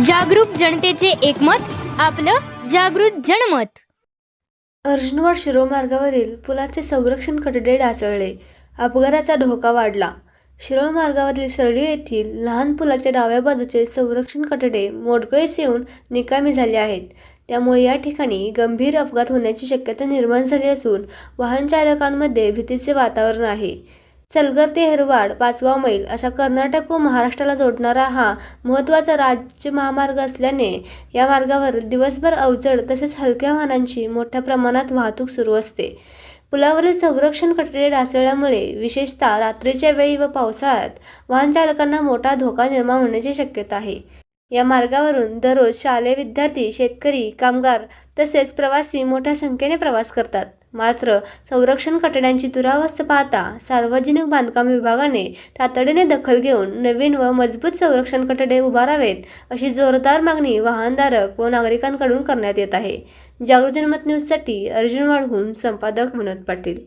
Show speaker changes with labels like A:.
A: जागरूक जनतेचे एकमत, आपलं जागृत जनमत.
B: अर्जुनवाड शिरोळ मार्गावरील पुलाचे संरक्षण कठडे ढासळले, अपघाताचा धोका वाढला. शिरोळ मार्गावरील सरडी येथील लहान पुलाच्या डाव्या बाजूचे संरक्षण कठडे मोडकळीस येऊन निकामी झाले आहेत. त्यामुळे या ठिकाणी गंभीर अपघात होण्याची शक्यता निर्माण झाली असून वाहन चालकांमध्ये भीतीचे वातावरण आहे. सलगर ते हेरवाड 5वा मैल असा कर्नाटक व महाराष्ट्राला जोडणारा हा महत्त्वाचा राज्य महामार्ग असल्याने या मार्गावर दिवसभर अवजड तसेच हलक्या वाहनांची मोठ्या प्रमाणात वाहतूक सुरू असते. पुलावरील संरक्षण कठडे ढासळल्यामुळे विशेषतः रात्रीच्या वेळी व पावसाळ्यात वाहन चालकांना मोठा धोका निर्माण होण्याची शक्यता आहे. या मार्गावरून दररोज शालेय विद्यार्थी, शेतकरी, कामगार तसेच प्रवासी मोठ्या संख्येने प्रवास करतात. मात्र संरक्षण कठड्यांची दुरावस्था पाहता सार्वजनिक बांधकाम विभागाने तातडीने दखल घेऊन नवीन व मजबूत संरक्षण कठडे उभारावेत अशी जोरदार मागणी वाहनधारक व नागरिकांकडून करण्यात येत आहे. जागृत जनमत न्यूजसाठी अर्जुनवाडहून संपादक विनोद पाटील.